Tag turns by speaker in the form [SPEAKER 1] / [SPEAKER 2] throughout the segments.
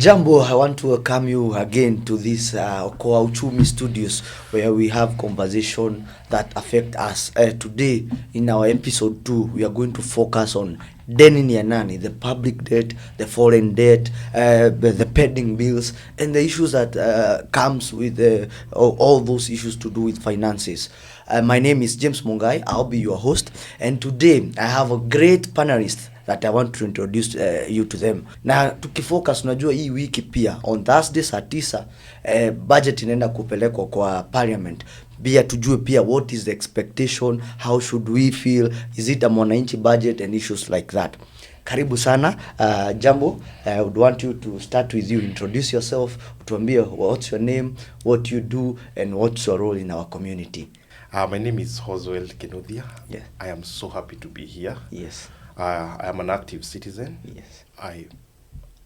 [SPEAKER 1] Jambo, I want to welcome you again to this Okoa Uchumi Studios, where we have conversation that affect us. Today, in our episode 2, we are going to focus on Deni, Nani, the public debt, the foreign debt, the pending bills, and the issues that comes with all those issues to do with finances. My name is James Mungai. I'll be your host, and today I have a great panelist that I want to introduce you to them. Na tukifocus, unajua hii wiki pia on Thursday saa 9 budget inaenda kupelekwa kwa parliament. Pia tujue pia what is the expectation, how should we feel, is it a mwananchi budget and issues like that. Karibu sana. Jambo, I would want you to start with you, introduce yourself, utuambie what's your name, what you do, and what's your role in our community.
[SPEAKER 2] My name is Hoswell Kenodia.
[SPEAKER 1] Yeah.
[SPEAKER 2] I am so happy to be here.
[SPEAKER 1] Yes.
[SPEAKER 2] I am an active citizen.
[SPEAKER 1] Yes.
[SPEAKER 2] I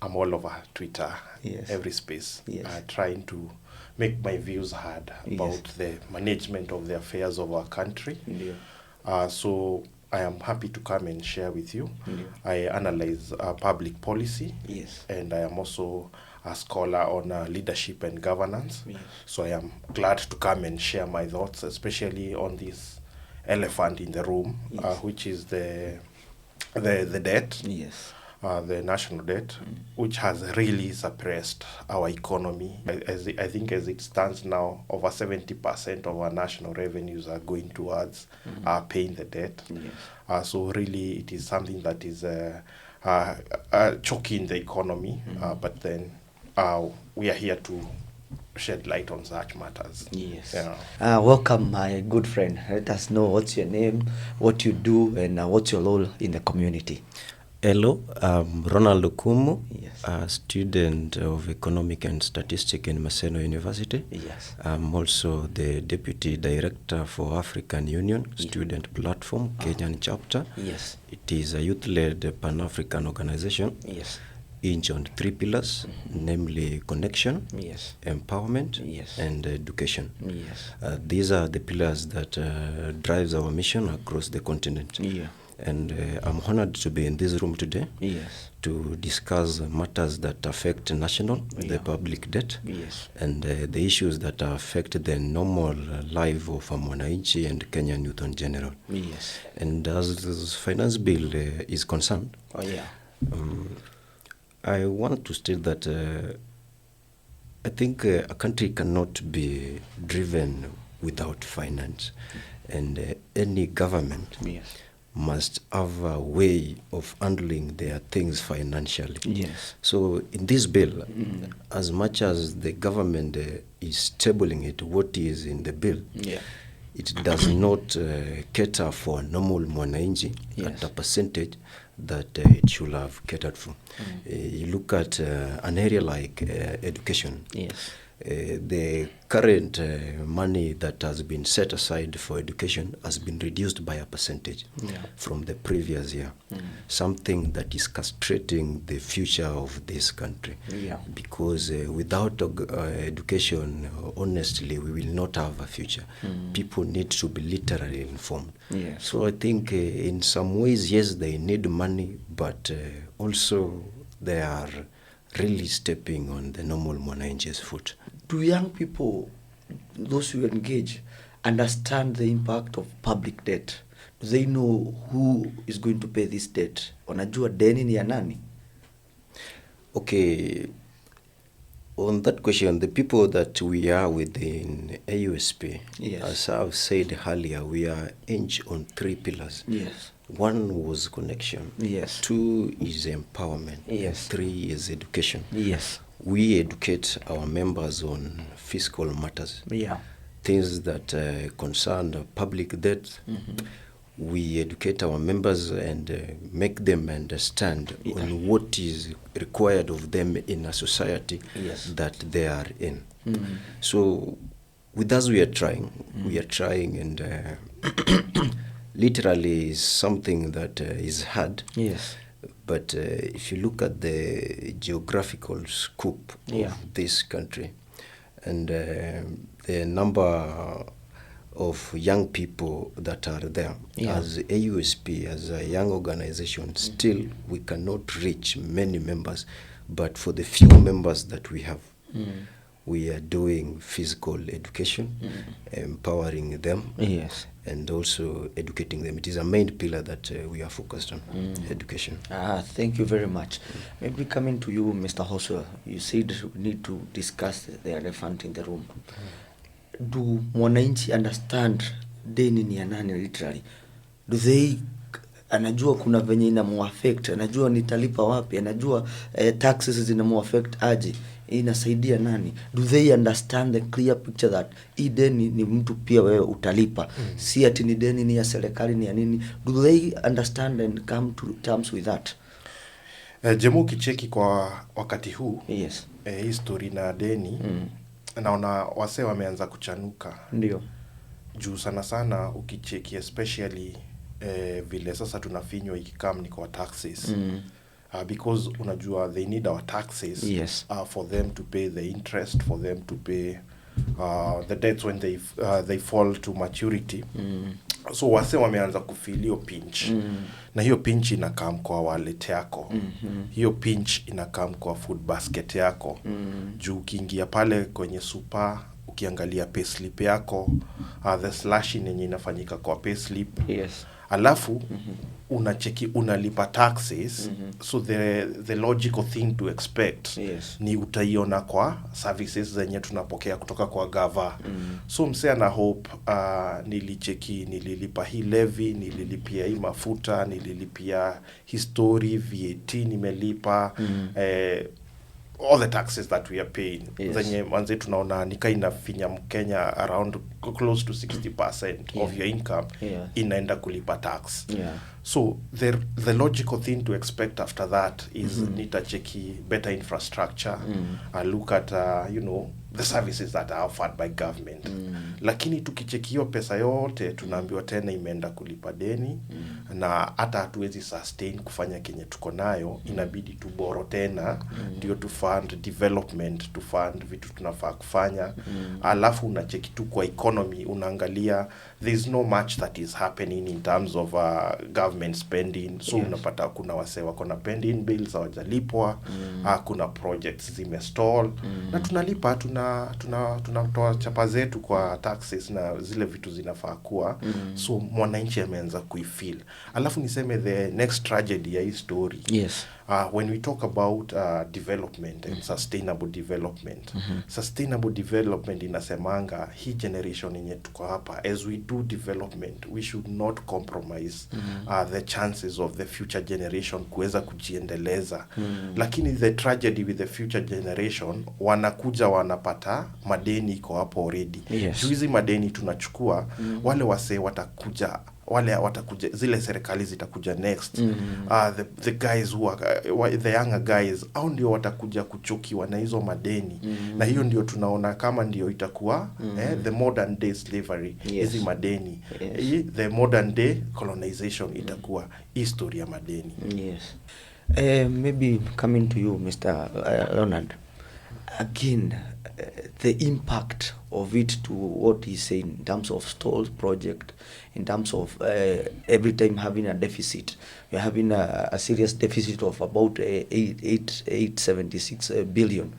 [SPEAKER 2] am all over Twitter,
[SPEAKER 1] yes,
[SPEAKER 2] every space,
[SPEAKER 1] yes,
[SPEAKER 2] trying to make my views heard about
[SPEAKER 1] yes,
[SPEAKER 2] the management of the affairs of our country.
[SPEAKER 1] Yeah.
[SPEAKER 2] So I am happy to come and share with you.
[SPEAKER 1] Yeah.
[SPEAKER 2] I analyze public policy,
[SPEAKER 1] yes,
[SPEAKER 2] and I am also a scholar on leadership and governance.
[SPEAKER 1] yes.
[SPEAKER 2] So I am glad to come and share my thoughts, especially on this elephant in the room,
[SPEAKER 1] yes,
[SPEAKER 2] which is the debt,
[SPEAKER 1] yes,
[SPEAKER 2] the national debt, which has really suppressed our economy. I think as it stands now, over 70% of our national revenues are going towards paying the debt.
[SPEAKER 1] Yes.
[SPEAKER 2] So really it is something that is choking the economy, but then we are here to shed light on such matters.
[SPEAKER 1] Yes.
[SPEAKER 2] Yeah.
[SPEAKER 1] Welcome, my good friend. Let us know what's your name, what you do, and what's your role in the community.
[SPEAKER 3] Hello, I'm Ronald Okumu,
[SPEAKER 1] Yes.
[SPEAKER 3] a student of Economic and Statistics in Maseno University.
[SPEAKER 1] Yes.
[SPEAKER 3] I'm also the Deputy Director for African Union Student Platform, Kenyan chapter.
[SPEAKER 1] Yes.
[SPEAKER 3] It is a youth-led Pan-African organization.
[SPEAKER 1] Yes.
[SPEAKER 3] Hinged on 3 pillars, namely connection,
[SPEAKER 1] Yes.
[SPEAKER 3] empowerment,
[SPEAKER 1] Yes.
[SPEAKER 3] and education.
[SPEAKER 1] Yes.
[SPEAKER 3] These are the pillars that drives our mission across the continent.
[SPEAKER 1] Yeah.
[SPEAKER 3] And I'm honored to be in this room today.
[SPEAKER 1] Yes.
[SPEAKER 3] To discuss matters that affect national, the public debt,
[SPEAKER 1] Yes.
[SPEAKER 3] and the issues that affect the normal life of mwananchi and Kenyan youth in general.
[SPEAKER 1] Yes.
[SPEAKER 3] And as this finance bill is concerned,
[SPEAKER 1] Oh yeah.
[SPEAKER 3] I want to state that I think a country cannot be driven without finance, and any government
[SPEAKER 1] Yes.
[SPEAKER 3] must have a way of handling their things financially.
[SPEAKER 1] Yes.
[SPEAKER 3] So in this bill, as much as the government is tabling it, what is in the bill,
[SPEAKER 1] Yeah.
[SPEAKER 3] it does not cater for normal mwananchi
[SPEAKER 1] Yes.
[SPEAKER 3] at a percentage that it should have catered for. You look at an area like education.
[SPEAKER 1] Yes.
[SPEAKER 3] The current money that has been set aside for education has been reduced by a percentage from the previous year. Something that is castrating the future of this country.
[SPEAKER 1] Yeah.
[SPEAKER 3] Because without education, honestly, we will not have a future. People need to be literally informed.
[SPEAKER 1] Yes.
[SPEAKER 3] So I think in some ways, yes, they need money, but also they are really stepping on the normal mwananchi's foot.
[SPEAKER 1] Do young people, those who engage, understand the impact of public debt? Do they know who is going to pay this debt? Wanajua deni ni ya nani?
[SPEAKER 3] Okay, on that question, the people that we are within AUSP,
[SPEAKER 1] Yes.
[SPEAKER 3] as I've said earlier, we are hinged on 3 pillars.
[SPEAKER 1] Yes.
[SPEAKER 3] 1 was connection.
[SPEAKER 1] Yes.
[SPEAKER 3] 2 is empowerment.
[SPEAKER 1] Yes.
[SPEAKER 3] 3 is education.
[SPEAKER 1] Yes.
[SPEAKER 3] We educate our members on fiscal matters.
[SPEAKER 1] Yeah.
[SPEAKER 3] Things that concern public debt. We educate our members and make them understand on what is required of them in a society
[SPEAKER 1] Yes.
[SPEAKER 3] that they are in. So with us we are trying. We are trying, and literally is something that is hard.
[SPEAKER 1] Yes.
[SPEAKER 3] But if you look at the geographical scope
[SPEAKER 1] Yeah.
[SPEAKER 3] of this country and the number of young people that are there, as AUSP, as a young organization, still we cannot reach many members But for the few members that we have, we are doing physical education, empowering them,
[SPEAKER 1] Yes.
[SPEAKER 3] and also educating them. It is a main pillar that we are focused on, education.
[SPEAKER 1] Thank you very much. Maybe coming to you, Mr. Hoswer, you said we need to discuss the elephant in the room. Do mwananchi understand deni ni ya nani literally? Do they anajua kuna venye inamuaffect, anajua nitalipa wapi, anajua taxes zinamuaffect aje, inasaidia nani? Do they understand the clear picture that hii deni ni mtu pia wewe utalipa, si ati ni deni ni ya serikali ni ya nini? Do they understand and come to terms with that?
[SPEAKER 2] Jemu kicheki kwa wakati huu,
[SPEAKER 1] Yes.
[SPEAKER 2] Hii story na deni, naona wase wameanza kuchanuka.
[SPEAKER 1] Ndio.
[SPEAKER 2] Juu sana sana ukicheki especially vile sasa tunafinywa ikikam ni kwa taxes. Because unajua they need our taxes.
[SPEAKER 1] Yes.
[SPEAKER 2] For them to pay the interest, for them to pay the debts when they fall to maturity. So wase wameanza kufeel hiyo pinch. Na hiyo pinch inakam kwa wallet yako. Hiyo pinch inakam kwa food basket yako. Juu ukiingia pale kwenye super, ukiangalia payslip yako, the slashing yenye inafanyika kwa payslip.
[SPEAKER 1] Yes.
[SPEAKER 2] Alafu unacheki unalipa taxes. So the logical thing to expect ni utaiona kwa services zenye tunapokea kutoka kwa gava. So msea na hope nilicheki, nililipa hii levy, nililipia hii mafuta, nililipia history, VAT nimelipa, all the taxes that we are paying. Zenye manze tunaona nika inafinya Mkenya around close to 60% of your income inaenda kulipa tax. So the logical thing to expect after that is nitacheki better infrastructure, look at the services that are offered by government. Lakini tukicheki hiyo pesa yote tunaambiwa tena imeenda kulipa deni, na hata hatuwezi sustain kufanya kenye tuko nayo, inabidi tuboro tena ndio to fund development, to fund vitu tunafaa kufanya. Alafu unacheki tu kwa economy, unaangalia there's no much that is happening in terms of government spending. So unapata kuna wase wako na pending bills hawajalipwa, kuna projects zimestall, na tunalipa tunatoa chapa zetu kwa taxes na zile vitu zinafaa kuwa. So mwananchi ameanza kuifeel. Alafu niseme the next tragedy ya hii story. When we talk about development and sustainable development, sustainable development inasemanga hii generation yenye tuko hapa, as we do development, we should not compromise the chances of the future generation kuweza kujiendeleza. Lakini the tragedy with the future generation, wanakuja wanapata madeni iko hapo already. Hizi madeni tunachukua, wale wase watakuja, zile serikali zitakuja next. The guys who are the younger guys, au ndio watakuja kuchokiwa na hizo madeni. Na hiyo ndio tunaona kama ndio itakuwa the modern day slavery, hizi madeni. The modern day colonization itakuwa history ya madeni.
[SPEAKER 1] Maybe coming to you, Mr. Leonard, again, the impact of it to what he's saying in terms of stalled project, in terms of every time having a deficit. We're having a serious deficit of about 876 billion.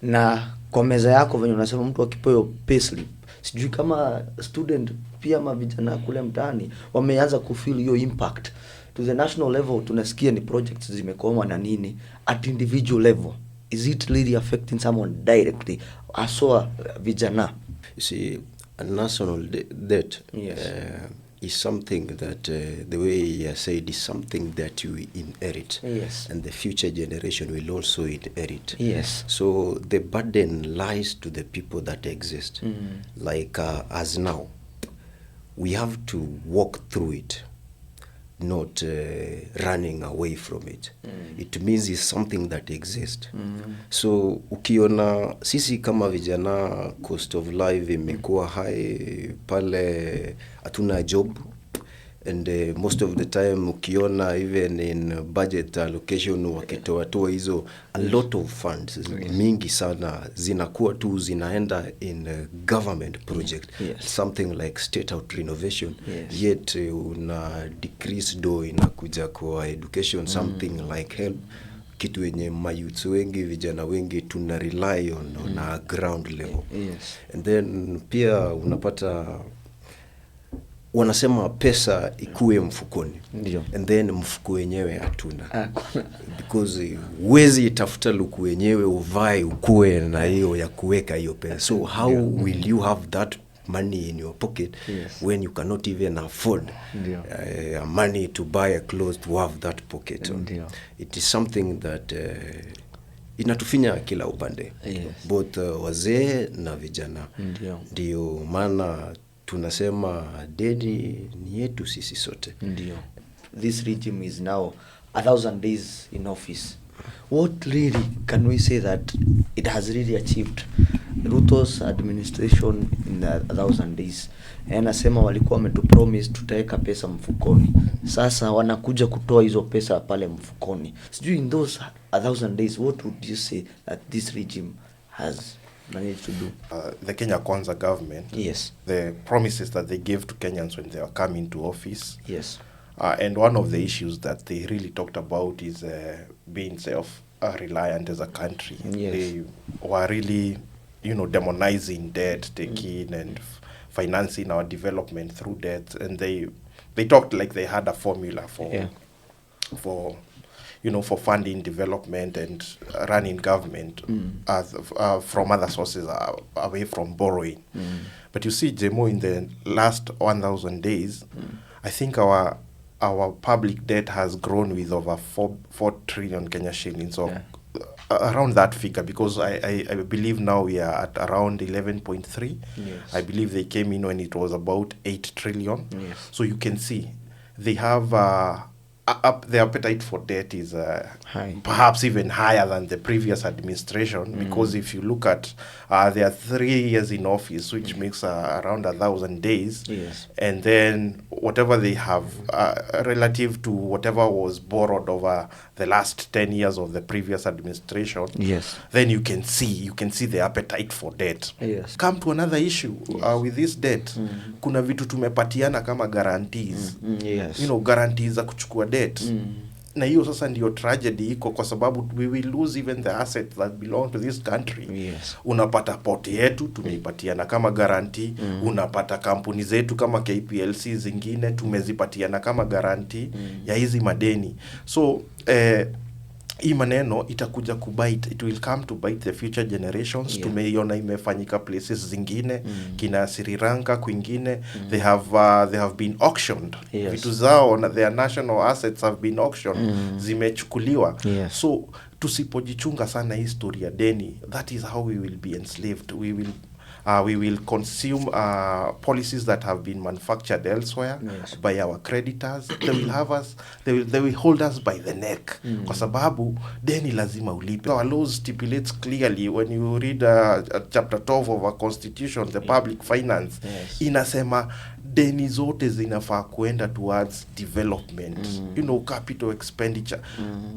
[SPEAKER 1] Na kwa meza yako venye unasema mtu akipewa payslip, sijui kama student pia mavijana kule mtaani wameanza kufeel hiyo impact. To the national level tunasikia ni projects zimekoma na nini, at individual level is it really affecting someone directly? Aswa vijana.
[SPEAKER 3] You see, a national debt is something that the way I said is something that you inherit, and the future generation will also inherit. So the burden lies to the people that exist. Like as now, we have to walk through it, not running away from it. It means it's something that exists. So ukiona sisi kama vijana, cost of life imekuwa high, pale hatuna job, and most of the time ukiona even in budget allocation wakitoa hizo, a lot of funds mingi sana zinakuwa tu zinaenda in government project, something like state out renovation, yet una decrease do inakuja kwa education, something like help kitu yenye mayouths wengi, vijana wengi tuna rely on a ground level.
[SPEAKER 1] Yes.
[SPEAKER 3] And then pia unapata wanasema pesa ikue mfukoni.
[SPEAKER 1] Ndio.
[SPEAKER 3] And then mfuko wenyewe hatuna. Because huwezi tafuta luku wenyewe uvae ukue na hiyo ya kuweka hiyo pesa. So how will you have that money in your pocket when you cannot even afford money to buy a clothes to have that pocket on? It is something that inatufinya kila upande. Both wazee na vijana. Ndio maana tunasema deni ni yetu sisi sote.
[SPEAKER 1] This regime is now 1,000 days in office. What really can we say that it has really achieved? Ruto's administration in 1,000 days. Anasema walikuwa wametupromise tutaweka pesa mfukoni. Sasa wanakuja kutoa hizo pesa pale mfukoni. Sijui in those 1,000 days, what would you say that this regime has managed to do?
[SPEAKER 2] The Kenya Kwanza government, the promises that they gave to Kenyans when they were coming to office. And one of the issues that they really talked about is being self-reliant as a country. They were really, demonizing debt taking and financing our development through debt. And they talked like they had a formula for funding development and running government from other sources away from borrowing. But you see, Jemo, in the last 1,000 days, I think our public debt has grown with over 4 trillion Kenya shillings. So around that figure, because I believe now we are at around 11.3. I believe they came in when it was about 8 trillion. So you can see they have the appetite for debt is perhaps even higher than the previous administration, because if you look at there are 3 years in office, which makes around 1,000 days, and then whatever they have relative to whatever was borrowed over the last 10 years of the previous administration, then you can see the appetite for debt. Come to another issue with this debt. Kuna vitu tumepatiana kama guarantees, guarantees za kuchukua debt. Na hiyo sasa ndio tragedy iko, kwa sababu we will lose even the assets that belong to this country. Unapata port yetu tumeipatiana kama guarantee, unapata kampuni zetu kama KPLC zingine tumezipatiana kama guarantee ya hizi madeni. So hii maneno itakuja kubite, it will come to bite the future generations. Tumeiona imefanyika places zingine, kina Sri Lanka kwingine, they have been auctioned. Vitu zao na their national assets have been auctioned, zimechukuliwa. So tusipojichunga sana historia deni, that is how we will be enslaved. We will consume policies that have been manufactured elsewhere by our creditors. They will hold us by the neck. Kwa sababu deni lazima ulipe. Our laws stipulates clearly, when you read chapter 12 of our constitution, the public finance, inasema deni zote zinafaa kuenda towards development, capital expenditure,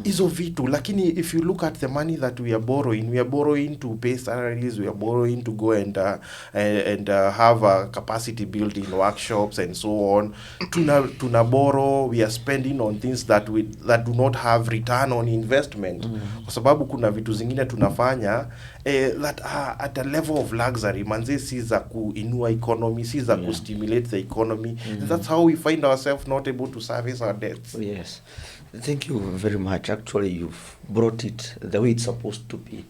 [SPEAKER 2] hizo vitu. Lakini if you look at the money that we are borrowing to pay salaries, we are borrowing to go and have a capacity building workshops and so on. Tuna borrow, we are spending on things that do not have return on investment. Kwa sababu kuna vitu zingine tunafanya that are at a level of luxury, manze si za kuinua economy, si za kustimulate the economy. And that's how we find ourselves not able to service our debts.
[SPEAKER 1] Thank you very much. Actually, you've brought it the way it's supposed to be.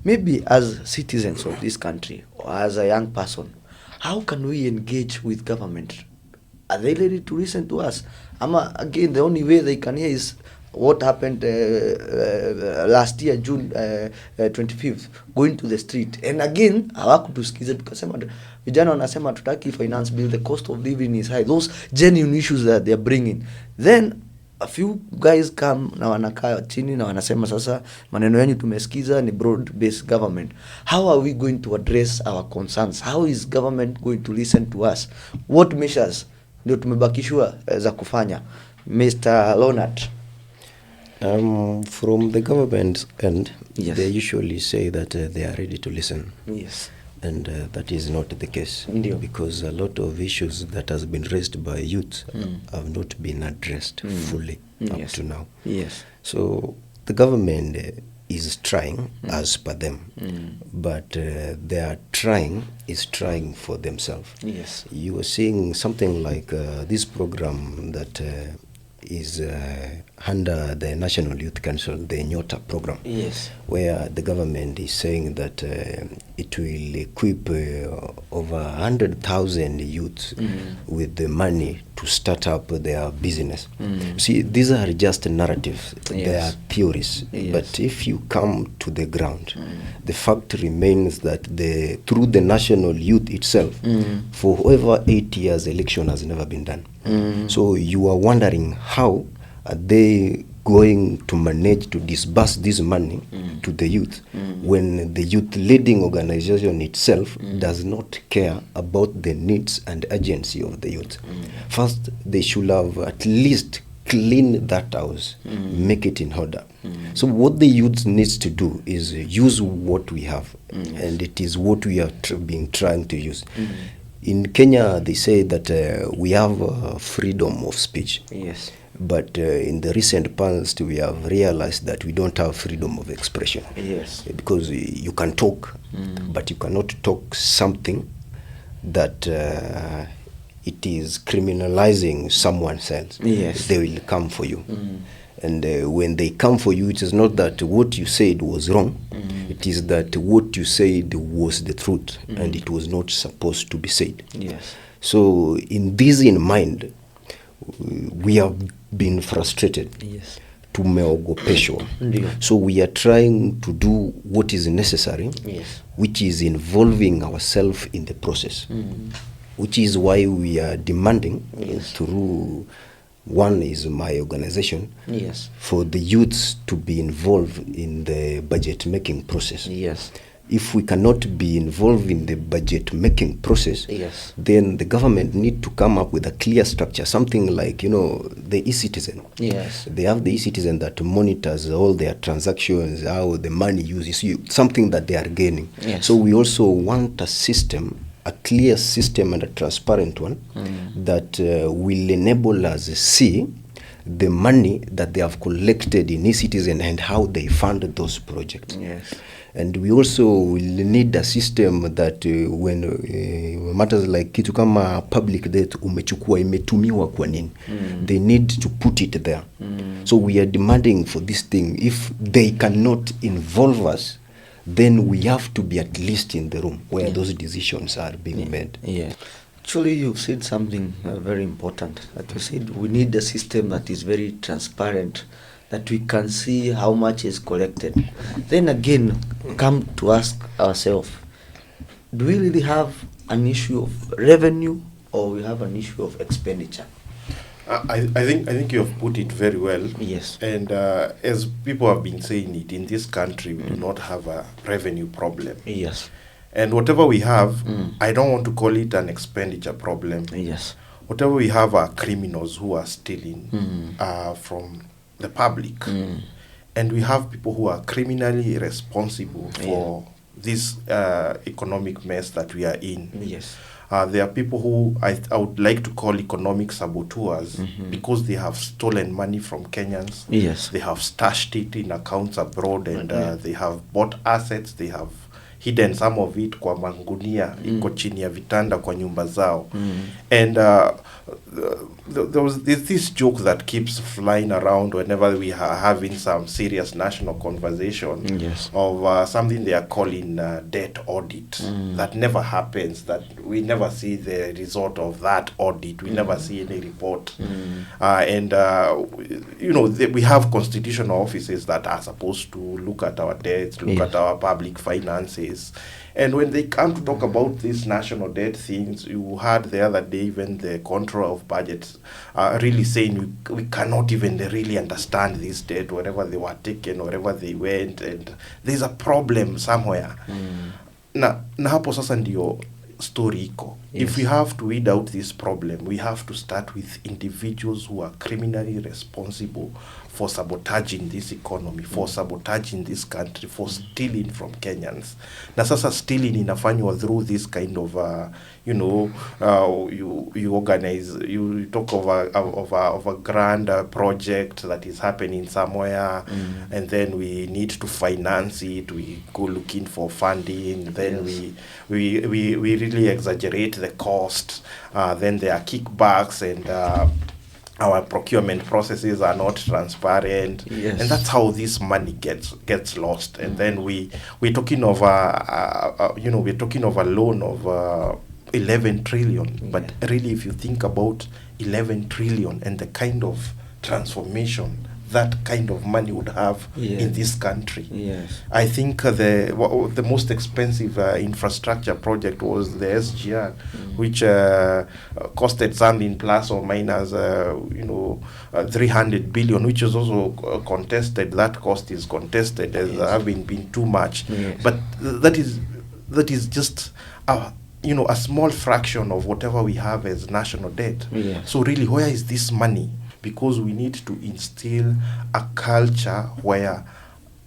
[SPEAKER 1] Maybe as citizens of this country, or as a young person, how can we engage with government? Are they ready to listen to us? Again, the only way they can hear is what happened last year, June 25th, going to the street. And again, hawakutusikiza, tukasema vijana wanasema tutaki finance bill, the cost of living is high. Those genuine issues that they are bringing. Then a few guys come na wanakaa chini na wanasema sasa maneno yenu tumesikiza, ni broad based government. How are we going to address our concerns? How is government going to listen to us? What measures ndio tumebakishwa za kufanya? Mr. Leonard.
[SPEAKER 3] From the government end, they usually say that they are ready to listen. And that is not the case, because a lot of issues that has been raised by youth have not been addressed fully up to now. So the government is trying as per them, but their trying is trying for themselves.
[SPEAKER 1] Yes.
[SPEAKER 3] You are seeing something like this program that is under the National Youth Council, the Nyota program,
[SPEAKER 1] Yes.
[SPEAKER 3] where the government is saying that it will equip over 100,000 youths with the money to start up their business. See, these are just narratives. They
[SPEAKER 1] Yes.
[SPEAKER 3] are purists.
[SPEAKER 1] Yes.
[SPEAKER 3] But if you come to the ground, the fact remains that through the national youth itself, for over 8 years, election has never been done. So you are wondering how are they going to manage to disburse this money to the youth when the youth leading organization itself does not care about the needs and urgency of the youth. First, they should have at least clean that house, make it in order. So what the youth needs to do is use what we have, and it is what we are trying to use. In Kenya, they say that we have freedom of speech.
[SPEAKER 1] Yes.
[SPEAKER 3] But in the recent past, we have realized that we don't have freedom of expression.
[SPEAKER 1] Yes.
[SPEAKER 3] Because you can talk, but you cannot talk something that it is criminalizing someone else.
[SPEAKER 1] Yes.
[SPEAKER 3] They will come for you. And when they come for you, it is not that what you said was wrong. It is that what you said was the truth, and it was not supposed to be said.
[SPEAKER 1] Yes.
[SPEAKER 3] So in this in mind, we have been frustrated.
[SPEAKER 1] Yes.
[SPEAKER 3] Tumeogopeshwa.
[SPEAKER 1] Ndio.
[SPEAKER 3] So we are trying to do what is necessary,
[SPEAKER 1] Yes.
[SPEAKER 3] which is involving ourselves in the process, which is why we are demanding through, one is my organization,
[SPEAKER 1] Yes.
[SPEAKER 3] for the youths to be involved in the budget making process.
[SPEAKER 1] Yes.
[SPEAKER 3] If we cannot be involved in the budget making process,
[SPEAKER 1] Yes.
[SPEAKER 3] then the government need to come up with a clear structure, something like, the e-citizen.
[SPEAKER 1] Yes.
[SPEAKER 3] They have the e-citizen that monitors all their transactions, how the money uses, something that they are gaining.
[SPEAKER 1] Yes.
[SPEAKER 3] So we also want a system, a clear system and a transparent one that will enable us to see the money that they have collected in e-citizen and how they fund those projects.
[SPEAKER 1] Yes.
[SPEAKER 3] And we also will need a system that when matters like kitu kama public debt umechukua imetumiwa kwa nini, they need to put it there. So we are demanding for this thing. If they cannot involve us, then we have to be at least in the room where those decisions are being made.
[SPEAKER 1] Yeah. Actually, you've said something very important. That you said we need a system that is very transparent, that we can see how much is collected. Then again, come to ask ourselves, do we really have an issue of revenue, or we have an issue of expenditure?
[SPEAKER 2] I think you have put it very well.
[SPEAKER 1] Yes.
[SPEAKER 2] And as people have been saying it, in this country we do not have a revenue problem.
[SPEAKER 1] Yes.
[SPEAKER 2] And whatever we have, I don't want to call it an expenditure problem.
[SPEAKER 1] Yes.
[SPEAKER 2] Whatever we have are criminals who are stealing from the public. And we have people who are criminally responsible for this economic mess that we are in.
[SPEAKER 1] Yes.
[SPEAKER 2] There are people who I would like to call economic saboteurs because they have stolen money from Kenyans.
[SPEAKER 1] Yes.
[SPEAKER 2] They have stashed it in accounts abroad, and they have bought assets. They have hidden some of it kwa mangunia, iko chini ya vitanda kwa nyumba zao. And there's this joke that keeps flying around whenever we are having some serious national conversation of something they are calling debt audit. That never happens, that we never see the result of that audit. We never see any report. We have constitutional offices that are supposed to look at our debts, look at our public finances. And when they come to talk about these national debt things, you heard the other day even the controller of budgets really saying we cannot even really understand this debt, wherever they were taken, wherever they went, and there's a problem somewhere. Na hapo sasa ndio story iko.
[SPEAKER 1] Yes.
[SPEAKER 2] If we have to weed out this problem, we have to start with individuals who are criminally responsible for sabotaging this economy, for sabotaging this country, for stealing from Kenyans. Na sasa stealing inafanywa through this kind of, you organize, you talk of a grand project that is happening somewhere, and then we need to finance it. We go looking for funding, then we really exaggerate the cost. Then there are kickbacks, and our procurement processes are not transparent,
[SPEAKER 1] Yes.
[SPEAKER 2] and that's how this money gets lost. And then we're talking of we're talking of a loan of 11 trillion. But really, if you think about 11 trillion and the kind of transformation that kind of money would have in this country,
[SPEAKER 1] Yes.
[SPEAKER 2] I think the most expensive infrastructure project was the SGR, which costed something plus or minus 300 billion, which is also contested. That cost is contested as having been too much.
[SPEAKER 1] Yes.
[SPEAKER 2] But that is just a small fraction of whatever we have as national debt.
[SPEAKER 1] Yes.
[SPEAKER 2] So really, where is this money? Because we need to instill a culture where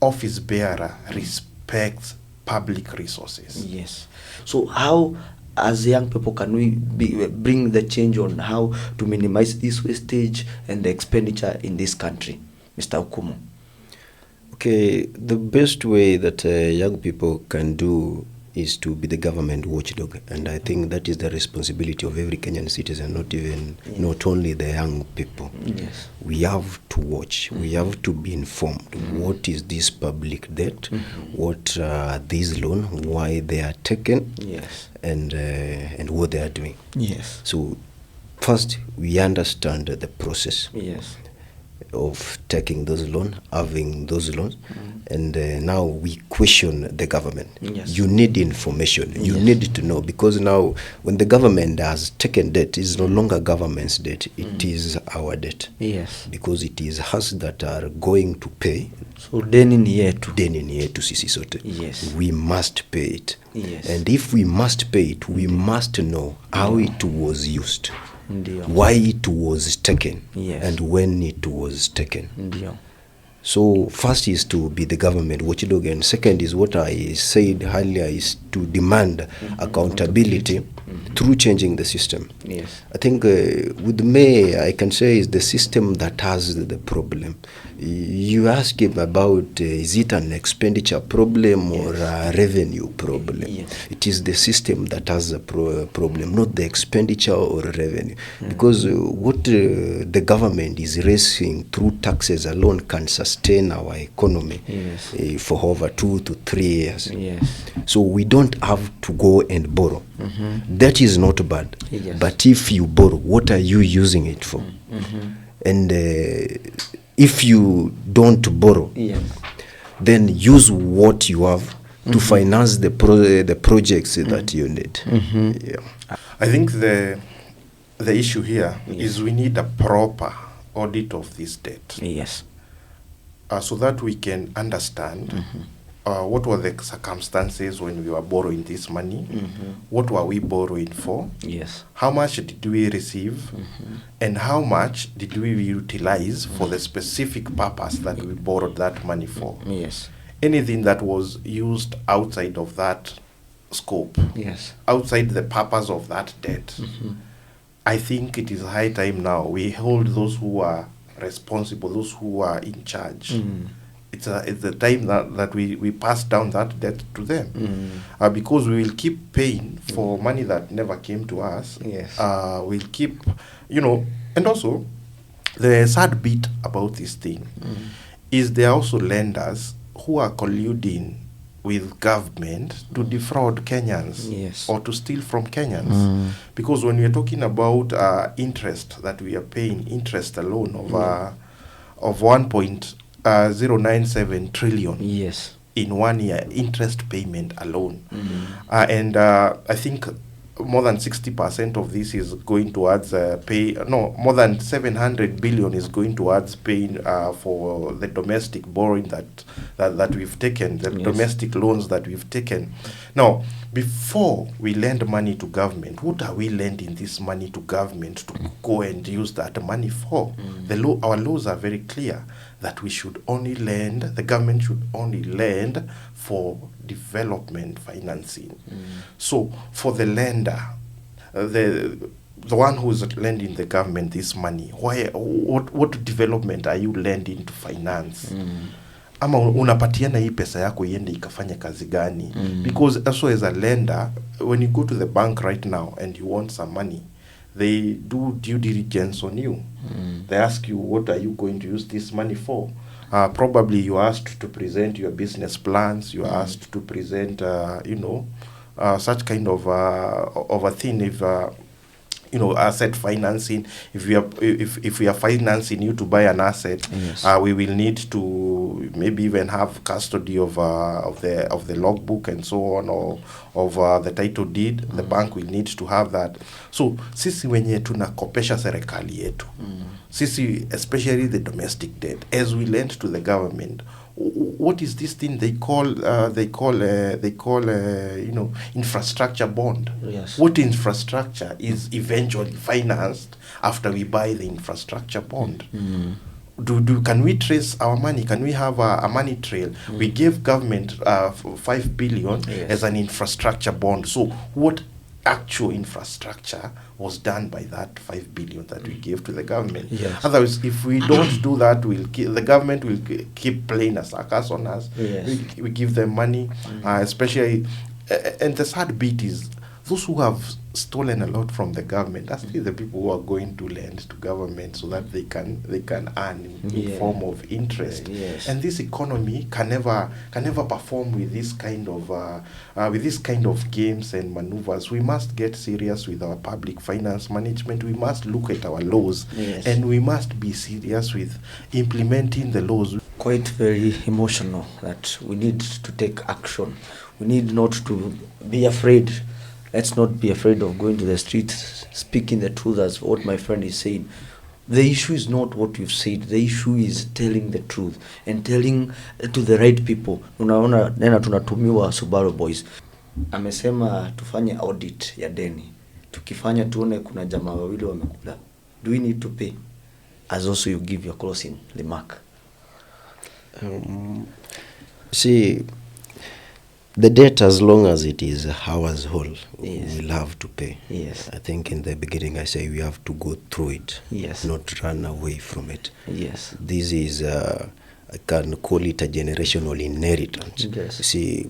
[SPEAKER 2] office bearer respects public resources.
[SPEAKER 1] Yes. So how, as young people, can we bring the change on how to minimize this wastage and the expenditure in this country, Mr. Okumu?
[SPEAKER 3] Okay, the best way that young people can do is to be the government watchdog, and I think that is the responsibility of every Kenyan citizen, not only the young people.
[SPEAKER 1] Yes.
[SPEAKER 3] We have to watch, we have to be informed. What is this public debt? What these loan, why they are taken,
[SPEAKER 1] Yes.
[SPEAKER 3] and what they are doing.
[SPEAKER 1] Yes.
[SPEAKER 3] So first we understand the process
[SPEAKER 1] Yes.
[SPEAKER 3] of taking those loans, having those loans, and now we question the government.
[SPEAKER 1] Yes.
[SPEAKER 3] You need information. You
[SPEAKER 1] Yes.
[SPEAKER 3] need to know, because now when the government has taken debt, it's no longer government's debt. It is our debt,
[SPEAKER 1] Yes.
[SPEAKER 3] because it is us that are going to pay.
[SPEAKER 1] So deni ni yetu.
[SPEAKER 3] Deni ni yetu sisi sote.
[SPEAKER 1] Yes.
[SPEAKER 3] We must pay it.
[SPEAKER 1] Yes.
[SPEAKER 3] And if we must pay it, we must know how it was used,
[SPEAKER 1] Ndio.
[SPEAKER 3] why it was taken,
[SPEAKER 1] Yes.
[SPEAKER 3] and when it was taken.
[SPEAKER 1] Ndio.
[SPEAKER 3] So first is to be the government watchdog, and second is what I said earlier, is to demand accountability through changing the system.
[SPEAKER 1] Yes.
[SPEAKER 3] I think with me, I can say is the system that has the problem. You ask him about is it an expenditure problem or a revenue problem?
[SPEAKER 1] Yes.
[SPEAKER 3] It is the system that has a problem, not the expenditure or revenue. Because what the government is raising through taxes alone can sustain our economy
[SPEAKER 1] Yes.
[SPEAKER 3] for over 2 to 3 years.
[SPEAKER 1] Yes.
[SPEAKER 3] So we don't have to go and borrow. That is not bad.
[SPEAKER 1] Yes.
[SPEAKER 3] But if you borrow, what are you using it for? And if you don't borrow,
[SPEAKER 1] Yes.
[SPEAKER 3] then use what you have to finance the projects that you need. Yeah.
[SPEAKER 2] I think the issue here is we need a proper audit of this debt,
[SPEAKER 1] Yes.
[SPEAKER 2] so that we can understand what were the circumstances when we were borrowing this money, what were we borrowing for,
[SPEAKER 1] Yes.
[SPEAKER 2] how much did we receive, and how much did we utilize for the specific purpose that we borrowed that money for.
[SPEAKER 1] Yes.
[SPEAKER 2] Anything that was used outside of that scope,
[SPEAKER 1] Yes.
[SPEAKER 2] outside the purpose of that debt, I think it is high time now we hold those who are responsible, those who are in charge. It's the time that we pass down that debt to them, because we will keep paying for money that never came to us.
[SPEAKER 1] Yes.
[SPEAKER 2] We'll keep, and also the sad bit about this thing is there are also lenders who are colluding with government to defraud Kenyans,
[SPEAKER 1] Yes.
[SPEAKER 2] or to steal from Kenyans. Because when we are talking about interest that we are paying, interest alone of 1.097 trillion
[SPEAKER 1] Yes.
[SPEAKER 2] in 1 year, interest payment alone. And I think more than 60% of this is going towards more than 700 billion is going towards paying for the domestic borrowing that we've taken, the domestic loans that we've taken. Now, before we lend money to government, what are we lending this money to government to go and use that money for? Our laws are very clear that we should only lend, the government should only lend for development financing. So for the lender, the one who's lending the government this money, what development are you lending to finance? Ama unapatiana hii pesa yako iende ikafanya kazi gani? Because also as a lender, when you go to the bank right now and you want some money, they do due diligence on you. They ask you, what are you going to use this money for? Probably you are asked to present your business plans. You are asked to present, such kind of a thing. If asset financing. If we are financing you to buy an asset, we will need to maybe even have custody of the logbook and so on, or of the title deed. The bank will need to have that. So sisi wenye tunakopesha serikali yetu, sisi, especially the domestic debt, as we lend to the government, what is this thing they call infrastructure bond?
[SPEAKER 1] Yes.
[SPEAKER 2] What infrastructure is eventually financed after we buy the infrastructure bond? Can we trace our money? Can we have a money trail? We gave government 5 billion as an infrastructure bond. So what actual infrastructure was done by that 5 billion that we gave to the government?
[SPEAKER 1] Yes.
[SPEAKER 2] Otherwise, if we don't do that, the government will keep playing a circus on us.
[SPEAKER 1] Yes.
[SPEAKER 2] We give them money, especially, and the sad bit is those who have stolen a lot from the government are still the people who are going to lend to government so that they can earn in form of interest. And this economy can never perform with this kind of games and maneuvers. We must get serious with our public finance management. We must look at our laws, and we must be serious with implementing the laws.
[SPEAKER 1] Quite very emotional that we need to take action. We need not to be afraid. Let's not be afraid of going to the streets, speaking the truth, as what my friend is saying. The issue is not what you've said. The issue is telling the truth and telling to the right people. Unaona nena tunatumiwa Subaru Boys. Amesema tufanye audit ya Deni. Tukifanya tuone kuna jamaa wawili wamekula. Do we need to pay? As also you give your closing remark.
[SPEAKER 3] See, the debt, as long as it is ours whole, we'll have to pay.
[SPEAKER 1] Yes.
[SPEAKER 3] I think in the beginning I say we have to go through it, not run away from it.
[SPEAKER 1] Yes.
[SPEAKER 3] This is, I can call it a generational inheritance.
[SPEAKER 1] Yes.
[SPEAKER 3] See,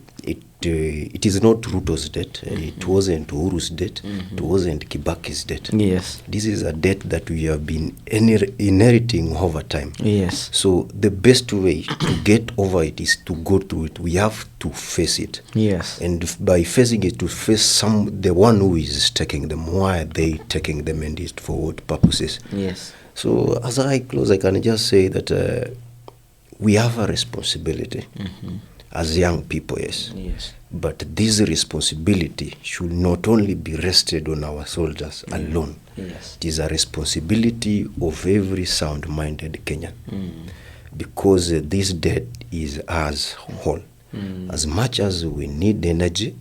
[SPEAKER 3] it is not Ruto's debt. It wasn't Uhuru's debt. It wasn't Kibaki's debt.
[SPEAKER 1] Yes.
[SPEAKER 3] This is a debt that we have been inheriting over time.
[SPEAKER 1] Yes.
[SPEAKER 3] So the best way to get over it is to go through it. We have to face it.
[SPEAKER 1] Yes.
[SPEAKER 3] And by facing it, to face the one who is taking them. Why are they taking them, and it for what purposes?
[SPEAKER 1] Yes.
[SPEAKER 3] So as I close, I can just say that we have a responsibility as young people, yes. But this responsibility should not only be rested on our shoulders alone.
[SPEAKER 1] Yes.
[SPEAKER 3] It is a responsibility of every sound-minded Kenyan. Because this debt is ours whole. As much as we need energy,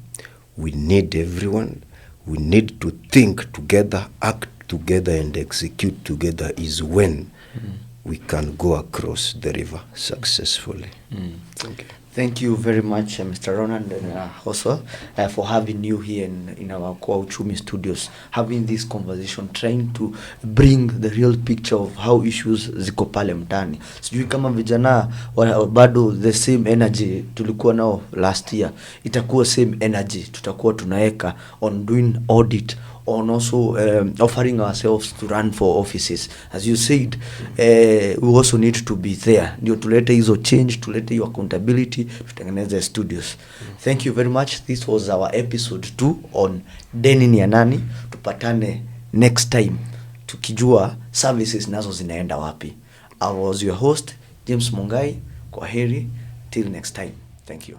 [SPEAKER 3] we need everyone, we need to think together, act together, and execute together is when we can go across the river successfully.
[SPEAKER 1] Okay. Thank you very much, Mr. Ronan, and also for having you here in our Kwa Uchumi studios, having this conversation, trying to bring the real picture of how issues ziko pale mtani. Sijui kama vijana bado the same energy tulikuwa nao last year, itakuwa same energy tutakuwa tunaeka on doing audit, on also offering ourselves to run for offices. As you said, we also need to be there. Ndio tulete hizo change, tulete hiyo accountability, tutengeneze studios. Thank you very much. This was our episode 2 on Deni ni ya Nani. Tupatane next time tukijua services nazo zinaenda wapi. I was your host, James Mungai. Kwaheri, till next time. Thank you.